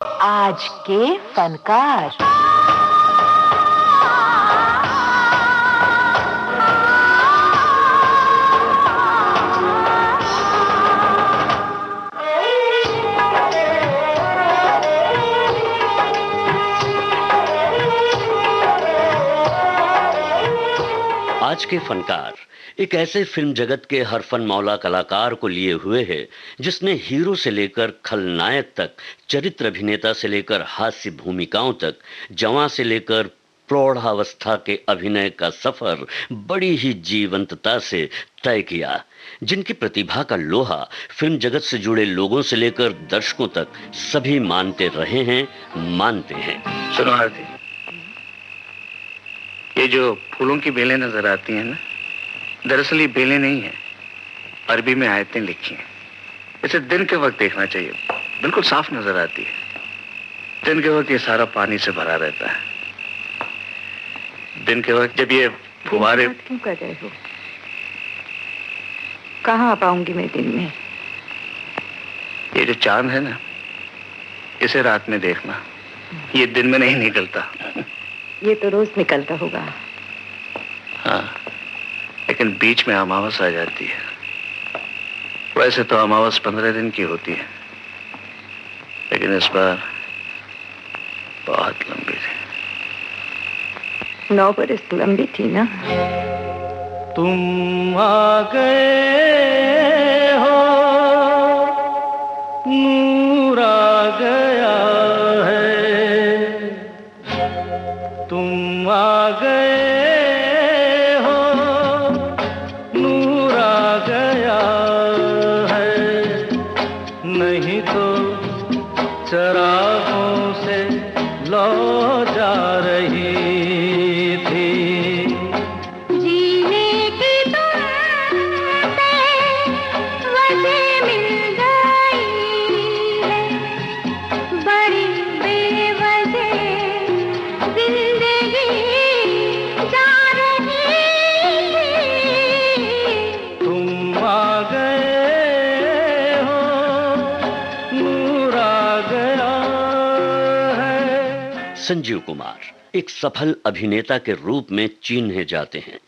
आज के फनकार। आज के फनकार एक ऐसे फिल्म जगत के हर फन मौला कलाकार को लिए हुए है जिसने हीरो से लेकर खलनायक तक, चरित्र अभिनेता से लेकर हास्य भूमिकाओं तक, जवां से लेकर प्रौढ़ावस्था के अभिनय का सफर बड़ी ही जीवंतता से तय किया, जिनकी प्रतिभा का लोहा फिल्म जगत से जुड़े लोगों से लेकर दर्शकों तक सभी मानते रहे हैं, मानते हैं। सुनो आरती, ये जो फूलों की बेलें नजर आती हैं ना, दरअसल ये बेलें नहीं है, अरबी में आयतें लिखी हैं। इसे दिन के वक्त देखना चाहिए, बिल्कुल साफ नजर आती है। दिन के वक्त ये सारा पानी से भरा रहता है। दिन के वक्त जब ये फुहारे क्यों कर रहे हो? कहाँ आ पाऊंगी मैं दिन में? ये जो चांद है ना, इसे रात में देखना, ये दिन में नहीं निकलता। ये तो रोज निकलता होगा। हाँ, लेकिन बीच में अमावस आ जाती है। वैसे तो अमावस 15 दिन की होती है, लेकिन इस बार बहुत लंबी थी। 9 बरस लंबी थी ना। तुम आ गए हो, नूर आ गया है। तुम आ गए हो, नूर आ गया है। नहीं तो चरागों से लौ जा रही थी। जीने की तुमसे वजह मिल गई है, बड़ी बेवजह जिंदगी जा रही थी। तुम आ गए हो, नूर आ गया है। संजीव कुमार एक सफल अभिनेता के रूप में चिन्हे जाते हैं।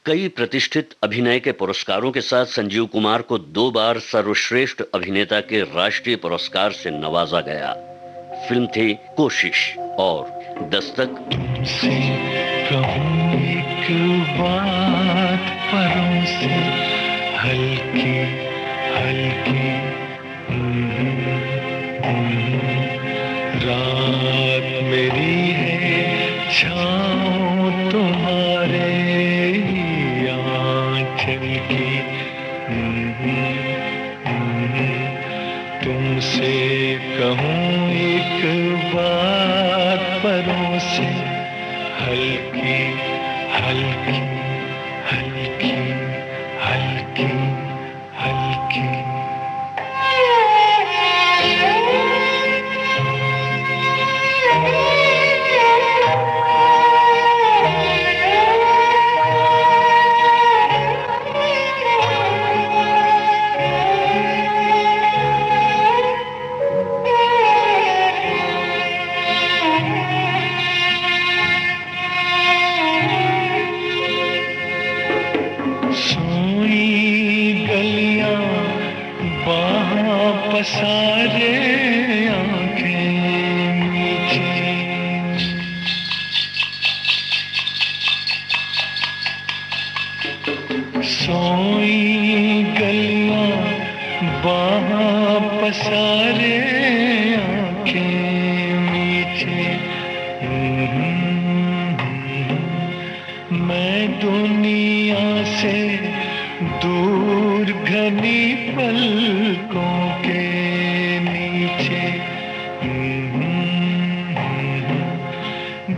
कई प्रतिष्ठित अभिनय के पुरस्कारों के साथ संजीव कुमार को 2 बार सर्वश्रेष्ठ अभिनेता के राष्ट्रीय पुरस्कार से नवाजा गया। फिल्म थी कोशिश और दस्तक। तुमसे कहूँ एक बात परों से हल्की हल्की, रात मेरी है, छाँव तुम्हारे आँचल की। तुमसे कहूँ एक बात परों से हल्की हल्की हल्की हल्की हल्की। पसारे आंखें मीठी, सोई गलियां बाहां पसारे आंखें मीठी। मैं दुनिया से दूर घनी पलकों के नीचे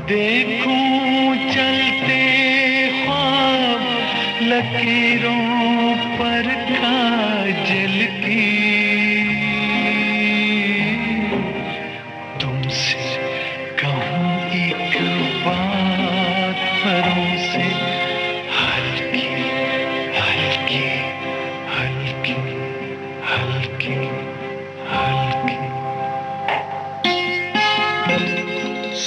देखूं चलते ख्वाब लकीरों पर काजल की। तुमसे कहूँ एक बात परों से हल्की हल्की हल्की हल्की हल्की।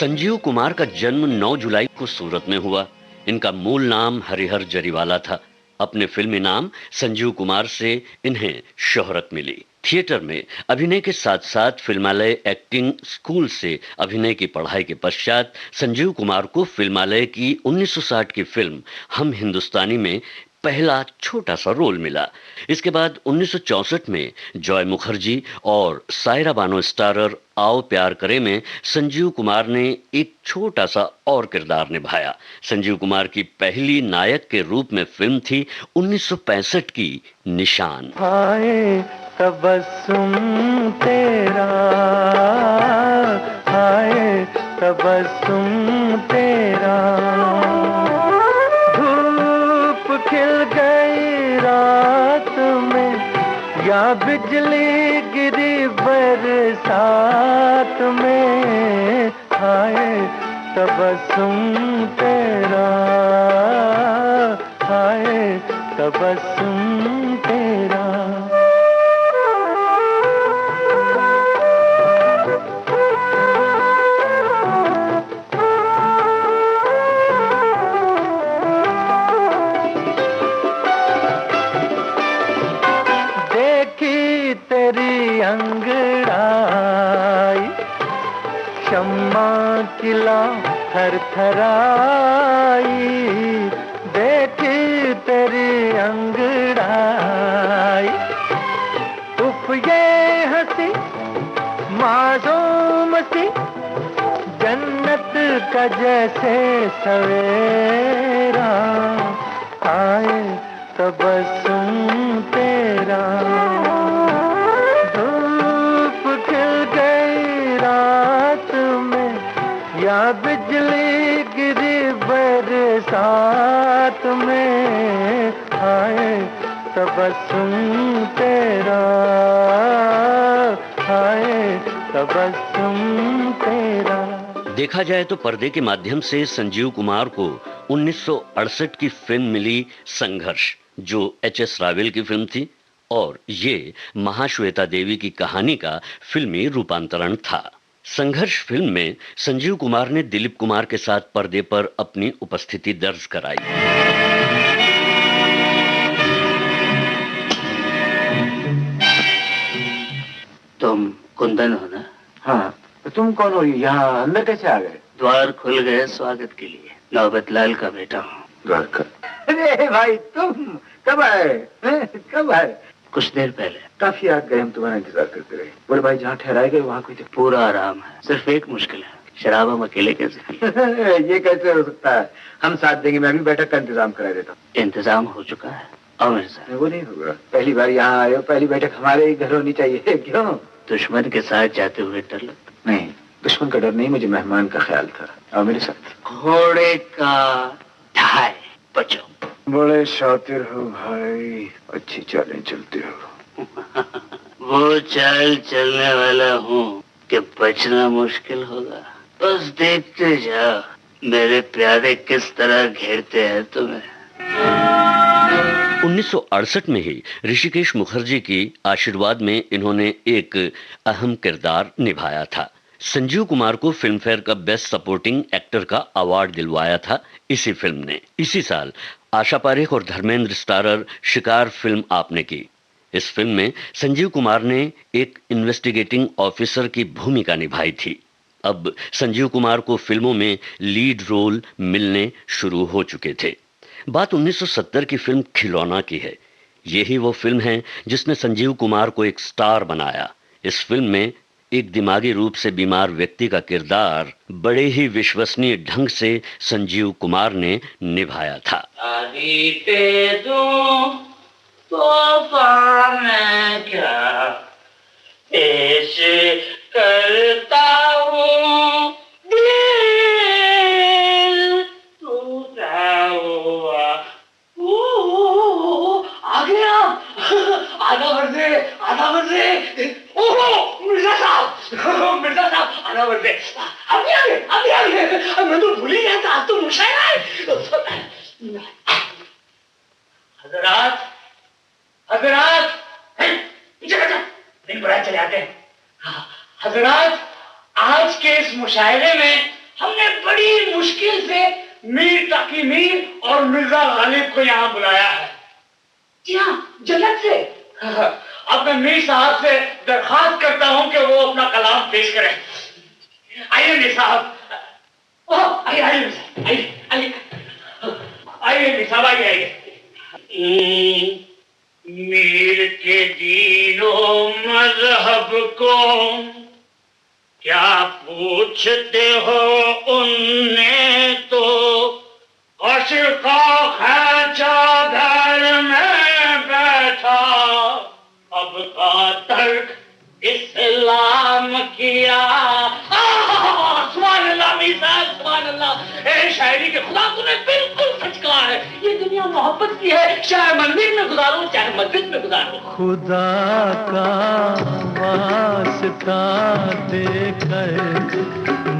संजीव कुमार का जन्म 9 जुलाई को सूरत में हुआ। इनका मूल नाम हरिहर जरीवाला था। अपने फिल्मी नाम संजीव कुमार से इन्हें शोहरत मिली। थिएटर में अभिनय के साथ साथ फिल्मालय एक्टिंग स्कूल से अभिनय की पढ़ाई के पश्चात संजीव कुमार को फिल्मालय की 1960 की फिल्म हम हिंदुस्तानी में पहला छोटा सा रोल मिला। इसके बाद 1964 में जॉय मुखर्जी और सायरा बानो स्टारर आओ प्यार करे में संजीव कुमार ने एक छोटा सा और किरदार निभाया। संजीव कुमार की पहली नायक के रूप में फिल्म थी 1965 की निशान। हाय तबस्सुम तेरा, हाय तबस्सुम तेरा, खिल गई रात में या बिजली गिरी बरसात में, हाय तबस्सुम तेरा, हाय तबस्सुम तेरा। अंगड़ाई शम्मा किला थर थराई, देखी तेरी अंगड़ाई, उफ ये हंसी मासूम सी जन्नत का जैसे सवेरा, आए तबस्सुम तेरा। या बिजली गिरी बरसात में, हाय तबस्सुम तेरा, हाय तबस्सुम तेरा। देखा जाए तो पर्दे के माध्यम से संजीव कुमार को 1968 की फिल्म मिली संघर्ष, जो एच.एस. रावेल की फिल्म थी, और ये महाश्वेता देवी की कहानी का फिल्मी रूपांतरण था। संघर्ष फिल्म में संजीव कुमार ने दिलीप कुमार के साथ पर्दे पर अपनी उपस्थिति दर्ज कराई। तुम कुंदन हो ना? हाँ, तो तुम कौन हो? यहाँ अंदर कैसे आ गए? द्वार खुल गए स्वागत के लिए। नौबत लाल का बेटा हूँ। द्वार का? अरे भाई तुम कब आए? कब आए? कुछ देर पहले। काफी आग गए, हम तुम्हारा इंतजार करते रहे। बोले भाई जहाँ ठहराए गए वहाँ कोई पूरा आराम है, सिर्फ एक मुश्किल है, शराब हम अकेले कैसे पिए? ये कैसे हो सकता है? हम साथ देंगे, मैं भी बैठक का इंतजाम करा देता हूँ। इंतजाम हो चुका है। आओ मेरे साथ। वो नहीं होगा, पहली बार यहाँ आए हो, पहली बैठक हमारे ही घर होनी चाहिए। क्यों? दुश्मन के साथ जाते हुए डर लगता? नहीं, दुश्मन का डर नहीं, मुझे मेहमान का ख्याल था। आओ मेरे साथ। घोड़े का ढाई बचो। बड़े शातिर हो भाई, अच्छी चालें चलते हो। वो चाल चलने वाला हूँ कि बचना मुश्किल होगा। बस देखते जाओ मेरे प्यारे किस तरह घेरते हैं तुम्हें। 1968 में ही ऋषिकेश मुखर्जी की आशीर्वाद में इन्होंने एक अहम किरदार निभाया था। संजीव कुमार को फिल्म फेयर का बेस्ट सपोर्टिंग एक्टर का अवार्ड दिलवाया था इसी फिल्म ने। इसी साल आशा पारेख और धर्मेंद्र स्टारर शिकार फिल्म आपने की। इस फिल्म में संजीव कुमार ने एक इन्वेस्टिगेटिंग ऑफिसर की भूमिका निभाई थी। अब संजीव कुमार को फिल्मों में लीड रोल मिलने शुरू हो चुके थे। बात 1970 की फिल्म खिलौना की है। यही वो फिल्म है जिसने संजीव कुमार को एक स्टार बनाया। इस फिल्म में एक दिमागी रूप से बीमार व्यक्ति का किरदार बड़े ही विश्वसनीय ढंग से संजीव कुमार ने निभाया था। मैं क्या पेश करता हूँ, दिल टूटा हुआ। आ गया, आधा बजे। ओहो मिर्जा साहब, आधा बजे। अभी मैं तो भूल ही गया था, आज तो मुशायरा है। हजरात, दिन बुरा चले आते हैं। हजरात, आज के इस मुशायरे में हमने बड़ी मुश्किल से मीर तकी मीर और मिर्जा गालिब को यहाँ बुलाया है। यहाँ जन्नत से। अब मैं मीर साहब से दरखास्त करता हूँ कि वो अपना कलाम पेश करें। आइए मीर साहब, आइए आइए आइए आइए आइए मीर साहब, आइए। मीर के दीनो मजहब को क्या पूछते हो उनने तो अशका खर्चा घर में बैठा, अब का तर्क इस्लाम किया। सुभान अल्लाह मीर साहब, सुभान अल्लाह। ए शायरी के खुदा, तूने बिल्कुल सच कहा है। ये दुनिया मोहब्बत की है, चाहे मंदिर में गुजारो चाहे मस्जिद में गुजारो। खुदा का वास्ता देकर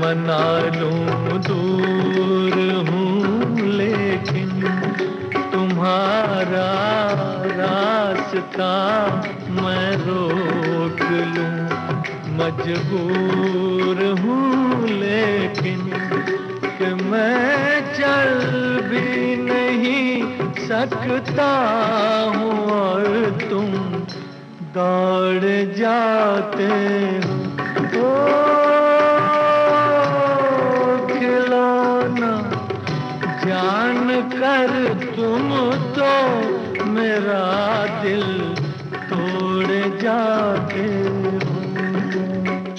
मना लूं दूर हूँ, लेकिन तुम्हारा रास्ता मैं रोक लूं मजबूर हूँ, लेकिन कि मैं चल भी नहीं सकता हूँ और तुम दौड़ जाते हो। खिलौना जान कर तुम तो मेरा दिल तोड़ जाते हो।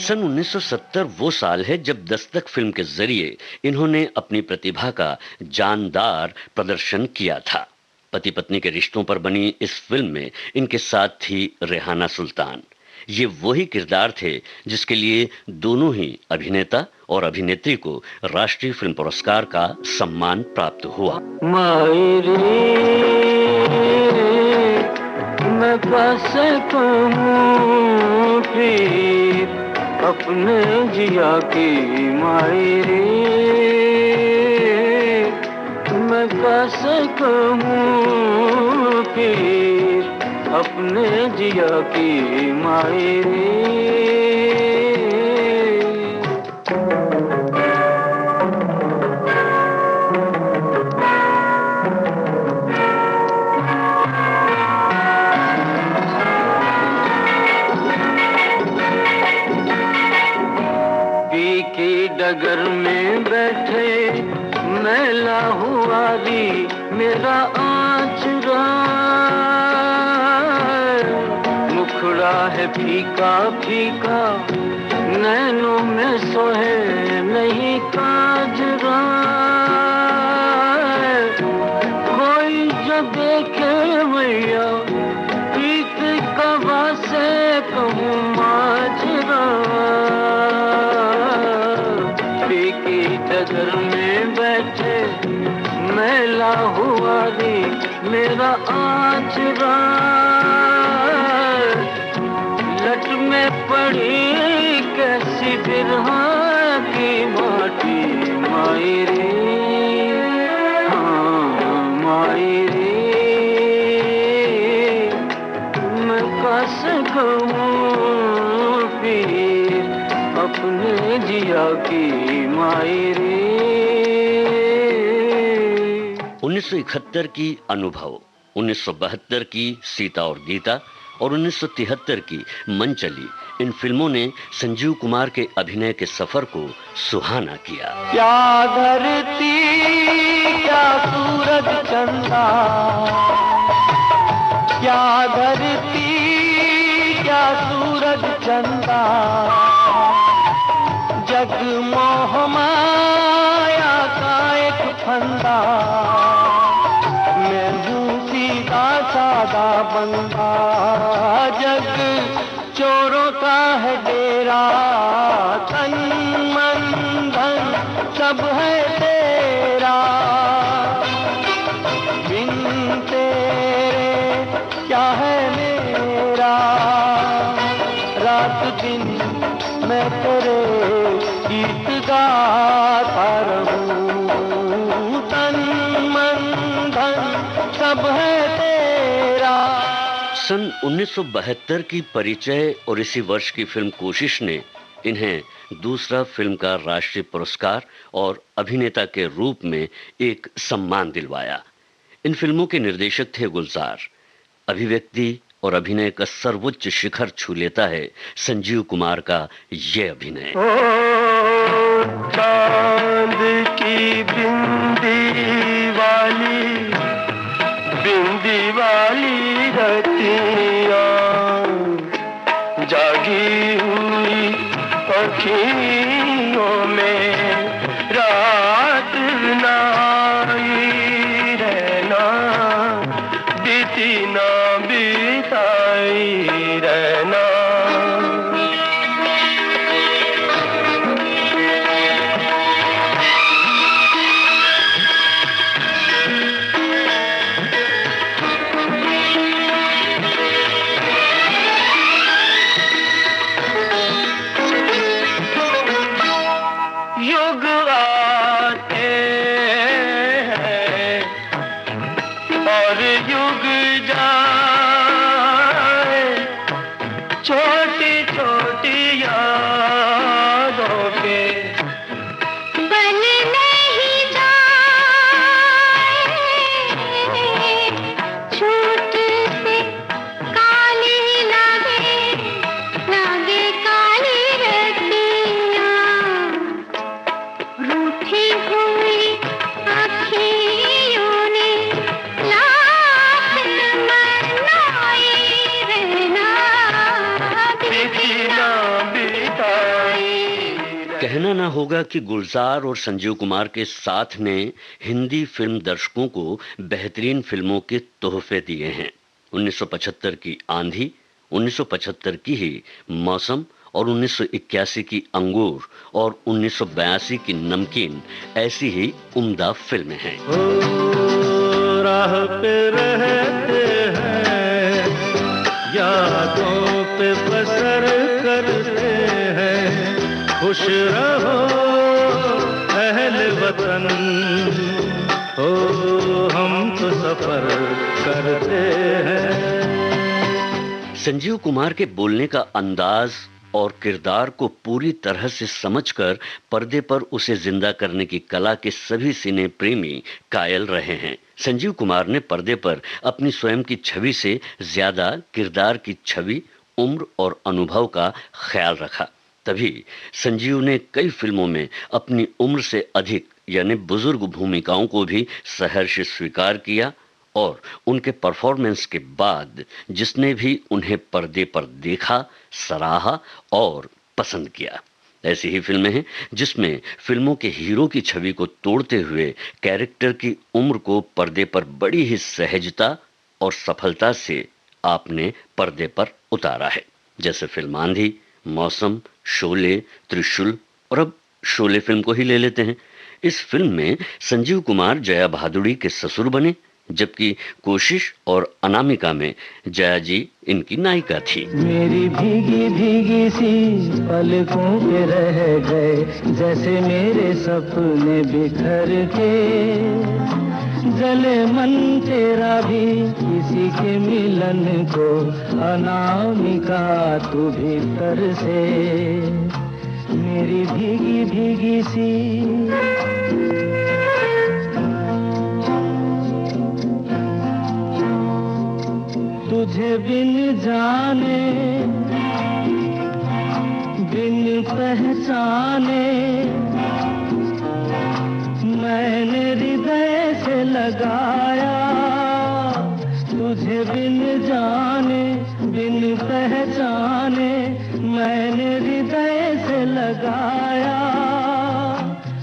सन 1970 वो साल है जब दस्तक फिल्म के जरिए इन्होंने अपनी प्रतिभा का जानदार प्रदर्शन किया था। पति पत्नी के रिश्तों पर बनी इस फिल्म में इनके साथ थी रेहाना सुल्तान। ये वही किरदार थे जिसके लिए दोनों ही अभिनेता और अभिनेत्री को राष्ट्रीय फिल्म पुरस्कार का सम्मान प्राप्त हुआ। मायरे मैं कैसे कहूँ फिर अपने जिया की मायरे, मैं कैसे कहूँ फिर अपने जिया की मायरे। डगर में बैठे मैला हुआ दी मेरा आचरा, मुखड़ा है फीका फीका नैनों में सोहे नहीं काजरा। कोई जो देखे मैया प्रीत कवा से कहूँ माजरा। डगर में बैठे मैला हुआ रे मेरा आचरा, लट में पड़ी कैसी बिरहा की माटी मायरे। हाँ मायरे मैं कैसे कहूँ फिर अपने जिया की मायरे। 1971 की अनुभव, 1972 की सीता और गीता और 1973 की मन चली, इन फिल्मों ने संजीव कुमार के अभिनय के सफर को सुहाना किया। क्या धरती क्या सूरज चंदा, क्या धरती क्या सूरज चंदा, जगमोह माया का एक फंदा। मैं हूँ सीधा सादा बंदा, जग चोरों का है डेरा। तन मन धन सब है तेरा, बिन तेरे क्या है मेरा। रात दिन मैं तेरे गीत गाता रहूं, तन मन धन सब है तेरा। सन 1972 की परिचय और इसी वर्ष की फिल्म कोशिश ने इन्हें दूसरा फिल्म का राष्ट्रीय पुरस्कार और अभिनेता के रूप में एक सम्मान दिलवाया। इन फिल्मों के निर्देशक थे गुलजार। अभिव्यक्ति और अभिनय का सर्वोच्च शिखर छू लेता है संजीव कुमार का ये अभिनय। चांद की बिंदी वाली रतियां, जागी हुई अखियों में रात नाई रहना, बीती ना बिताई रहना। युग आते हैं और युग जाए, छोटी छोटी यादों के बन नहीं जाए, छूट से काली लगे काली रतियां, रूठी हुई अखियों ने लाख मनाई रहना, बीती ना बिताई। कहना ना होगा कि गुलजार और संजीव कुमार के साथ ने हिंदी फिल्म दर्शकों को बेहतरीन फिल्मों के तोहफे दिए हैं। 1975 की आंधी, 1975 की ही मौसम और 1981 की अंगूर और 1982 की नमकीन ऐसी ही उम्दा फिल्में हैं। ओ, राह पे रहते हैं, यादों पे बसर करते हैं, खुश रहो अहले वतन, ओ हम तो सफर करते हैं। संजीव कुमार के बोलने का अंदाज और किरदार को पूरी तरह से समझकर पर्दे पर उसे जिंदा करने की कला के सभी सिने प्रेमी कायल रहे हैं। संजीव कुमार ने पर्दे पर अपनी स्वयं की छवि से ज्यादा किरदार की छवि, उम्र और अनुभव का ख्याल रखा। तभी संजीव ने कई फिल्मों में अपनी उम्र से अधिक यानी बुजुर्ग भूमिकाओं को भी सहर्ष स्वीकार किया और उनके परफॉर्मेंस के बाद जिसने भी उन्हें पर्दे पर देखा, सराहा और पसंद किया। ऐसी ही फिल्में हैं जिसमें फिल्मों के हीरो की छवि को तोड़ते हुए कैरेक्टर की उम्र को पर्दे पर बड़ी ही सहजता और सफलता से आपने पर्दे पर उतारा है। जैसे फिल्म आंधी, मौसम, शोले, त्रिशूल और अब शोले फिल्म को ही ले लेते हैं। इस फिल्म में संजीव कुमार जया भादुड़ी के ससुर बने, जबकि कोशिश और अनामिका में जया जी इनकी नायिका थी। मेरी भीगी भीगी सी पलकों पे रह गए, जैसे मेरे सपने बिखर के, जले मन तेरा भी किसी के मिलन को, अनामिका तू भीतर से, मेरी भीगी भीगी सी। तुझे बिन जाने बिन पहचाने, मैंने हृदय से लगाया, तुझे बिन जाने बिन पहचाने, मैंने हृदय से लगाया,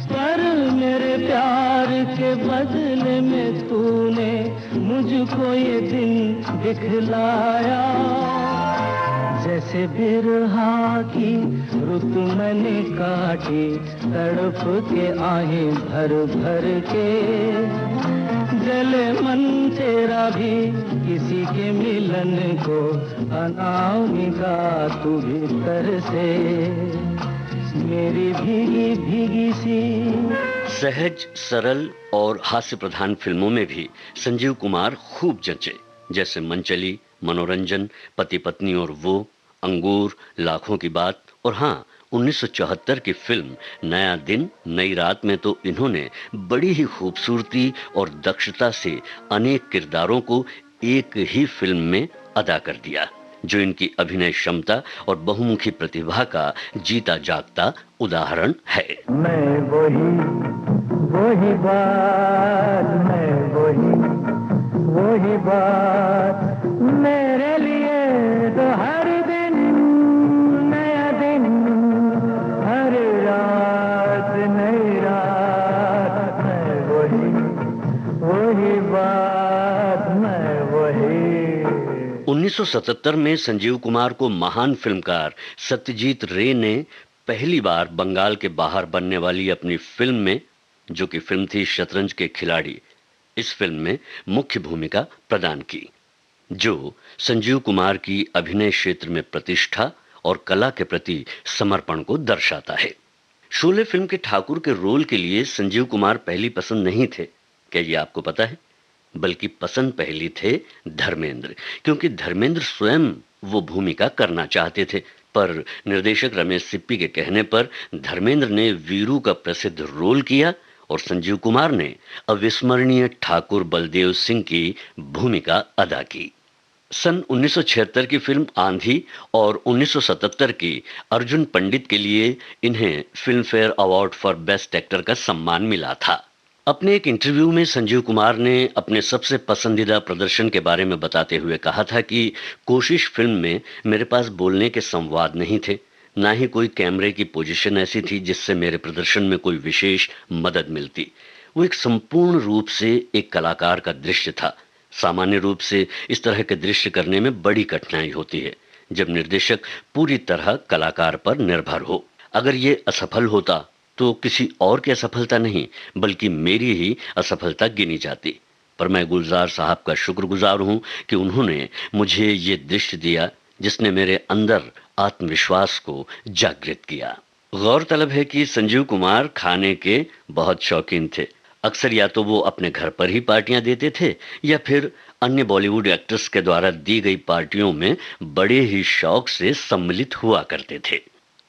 पर मेरे प्यार के बदले में तूने मुझको ये दिन दिखलाया। जैसे बिरहा की रुत मैंने काटी, तड़प के आहें भर भर के, जले मन तेरा भी किसी के मिलन को, अनामिका तू भीतर से, मेरी भीगी भीगी सी। सहज, सरल और हास्य प्रधान फिल्मों में भी संजीव कुमार खूब जंचे, जैसे मनचली, मनोरंजन, पति पत्नी और वो, अंगूर, लाखों की बात और हाँ 1974 की फिल्म नया दिन नई रात में तो इन्होंने बड़ी ही खूबसूरती और दक्षता से अनेक किरदारों को एक ही फिल्म में अदा कर दिया, जो इनकी अभिनय क्षमता और बहुमुखी प्रतिभा का जीता जागता उदाहरण है। मैं वही बात, मैं वही बात, मेरे लिए तो हर दिन नया दिन, हर रात नई रात, मैं वही बात, मैं वही। 1977 में संजीव कुमार को महान फिल्मकार सत्यजीत रे ने पहली बार बंगाल के बाहर बनने वाली अपनी फिल्म में, जो कि फिल्म थी शतरंज के खिलाड़ी, इस फिल्म में मुख्य भूमिका प्रदान की, जो संजीव कुमार की अभिनय क्षेत्र में प्रतिष्ठा और कला के प्रति समर्पण को दर्शाता है। शोले फिल्म के ठाकुर के रोल के लिए संजीव कुमार पहली पसंद नहीं थे, क्या ये आपको पता है? बल्कि पसंद पहली थे धर्मेंद्र, क्योंकि धर्मेंद्र स्वयं वो भूमिका करना चाहते थे, पर निर्देशक रमेश सिप्पी के कहने पर धर्मेंद्र ने वीरू का प्रसिद्ध रोल किया और संजीव कुमार ने अविस्मरणीय ठाकुर बलदेव सिंह की भूमिका अदा की। सन 1976 की फिल्म आंधी और 1977 की अर्जुन पंडित के लिए इन्हें film fair award for best actor का सम्मान मिला था। अपने एक इंटरव्यू में संजीव कुमार ने अपने सबसे पसंदीदा प्रदर्शन के बारे में बताते हुए कहा था कि कोशिश फिल्म में मेरे पास बोलने के संवाद नहीं थे, ना ही कोई कैमरे की पोजीशन ऐसी थी जिससे मेरे प्रदर्शन में कोई विशेष मदद मिलती। वो एक संपूर्ण रूप से एक कलाकार का दृश्य था। सामान्य रूप से इस तरह के दृश्य करने में बड़ी कठिनाई होती है जब निर्देशक पूरी तरह कलाकार पर निर्भर हो। अगर ये असफल होता तो किसी और की असफलता नहीं बल्कि मेरी ही असफलता गिनी जाती। पर मैं गुलजार साहब का शुक्रगुजार हूं कि उन्होंने मुझे ये दृश्य दिया जिसने मेरे अंदर आत्मविश्वास को जागृत किया। गौरतलब है कि संजीव कुमार खाने के बहुत शौकीन थे। अक्सर या तो वो अपने घर पर ही पार्टियां देते थे या फिर अन्य बॉलीवुड एक्टर्स के द्वारा दी गई पार्टियों में बड़े ही शौक से सम्मिलित हुआ करते थे।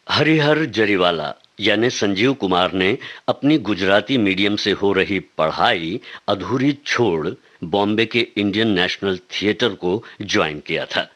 हरिहर जरीवाला यानी संजीव कुमार ने अपनी गुजराती मीडियम से हो रही पढ़ाई अधूरी छोड़ बॉम्बे के इंडियन नेशनल थिएटर को ज्वाइन किया था।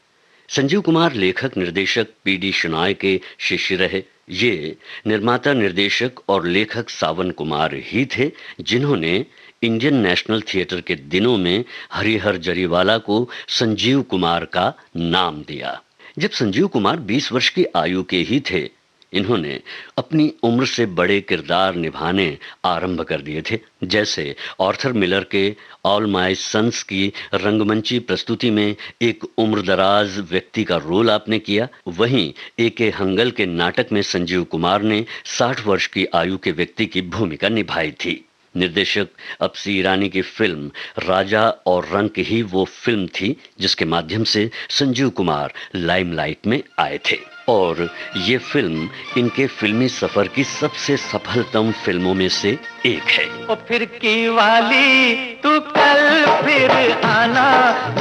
संजीव कुमार लेखक निर्देशक पीडी शनॉय के शिष्य रहे। ये निर्माता निर्देशक और लेखक सावन कुमार ही थे जिन्होंने इंडियन नेशनल थिएटर के दिनों में हरिहर जरीवाला को संजीव कुमार का नाम दिया। जब संजीव कुमार 20 वर्ष की आयु के ही थे, इन्होंने अपनी उम्र से बड़े किरदार निभाने आरंभ कर दिए थे। जैसे आर्थर मिलर के ऑल माय सन्स की रंगमंची प्रस्तुति में एक उम्रदराज व्यक्ति का रोल आपने किया, वहीं ए.के. हंगल के नाटक में संजीव कुमार ने 60 वर्ष की आयु के व्यक्ति की भूमिका निभाई थी। निर्देशक अपसी ईरानी की फिल्म राजा और रंक ही वो फिल्म थी जिसके माध्यम से संजीव कुमार लाइमलाइट में आए थे और ये फिल्म इनके फिल्मी सफर की सबसे सफलतम फिल्मों में से एक है। ओ फिर की वाली तू कल फिर आना,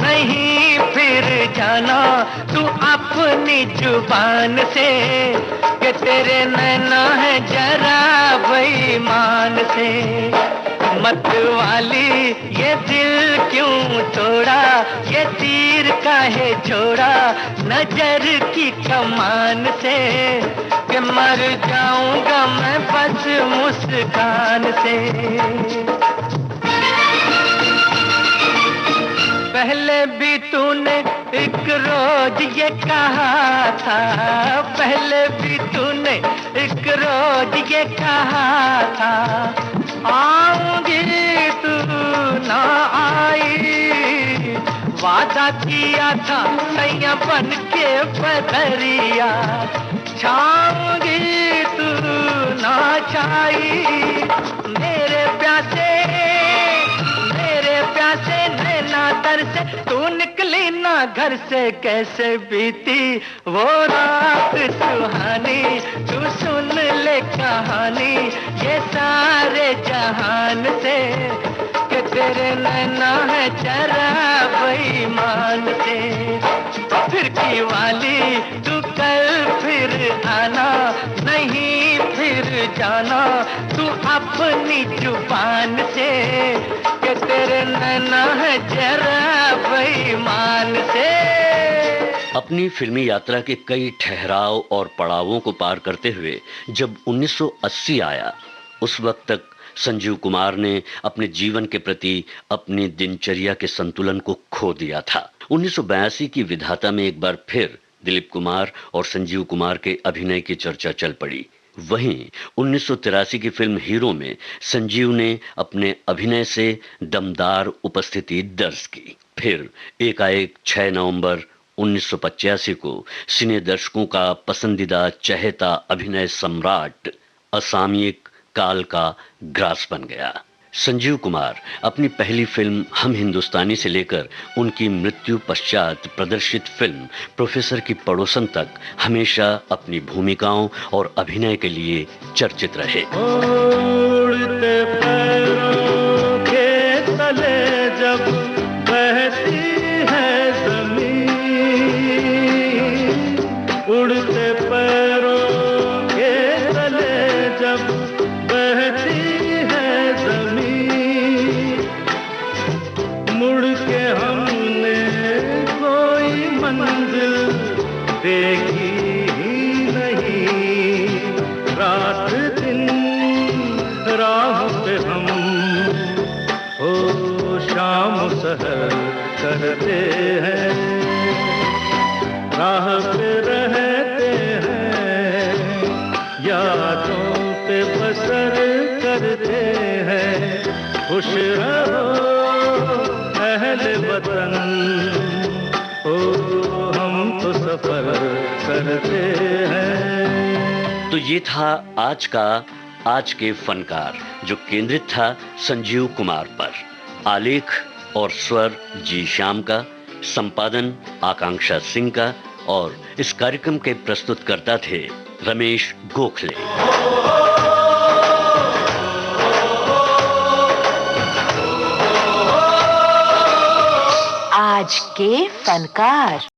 नहीं फिर जाना तू अपनी जुबान से, कि तेरे नैना है जरा बेईमान से। मत वाली ये दिल क्यों तोड़ा, ये तीर काहे छोड़ा नजर की कमान से, कि मर जाऊंगा मैं बस मुस्कान से। पहले भी तूने एक रोज ये कहा था, पहले भी तूने एक रोज ये कहा था, आऊंगी तू ना आई, वादा किया था सैया बन के बदरिया, छाऊंगी तू ना छाई। मेरे प्यासे नैना तर से तू निकली ना घर से, कैसे बीती वो रात सुहानी, तू सुन ले कहानी ये सारे जहान से, कि तेरे नैना है जरा बेईमान से। फिर की वाली तू कल फिर आना, नहीं जाना तू अपनी जुबान से कि तेरे नैना है जरा बेईमान से। अपनी फिल्मी यात्रा के कई ठहराव और पड़ावों को पार करते हुए जब 1980 आया, उस वक्त तक संजीव कुमार ने अपने जीवन के प्रति अपनी दिनचर्या के संतुलन को खो दिया था। 1982 की विधाता में एक बार फिर दिलीप कुमार और संजीव कुमार के अभिनय की चर्चा चल पड़ी। वहीं 1983 की फिल्म हीरो में संजीव ने अपने अभिनय से दमदार उपस्थिति दर्ज की। फिर एकाएक 6 नवंबर 1985 को सिने दर्शकों का पसंदीदा चहेता अभिनय सम्राट असामयिक काल का ग्रास बन गया। संजीव कुमार अपनी पहली फिल्म हम हिंदुस्तानी से लेकर उनकी मृत्यु पश्चात प्रदर्शित फिल्म प्रोफेसर की पड़ोसन तक हमेशा अपनी भूमिकाओं और अभिनय के लिए चर्चित रहे। उड़ते पैरों के तले जब बहती है जमीन, उड़ते पैरों के तले जब बहती है जमीन, मुड़ के हमने कोई मंजिल देखी ही नहीं, रात दिन राह पे हम हो शाम सहर करते हैं, राह पे रहते हैं, यादों पे बसर करते हैं। खुश रहो अहले वतन, ओ हम तो सफर करते हैं। तो ये था आज के फनकार, जो केंद्रित था संजीव कुमार पर। आलेख और स्वर जी श्याम का, संपादन आकांक्षा सिंह का, और इस कार्यक्रम के प्रस्तुतकर्ता थे रमेश गोखले। आज के फनकार।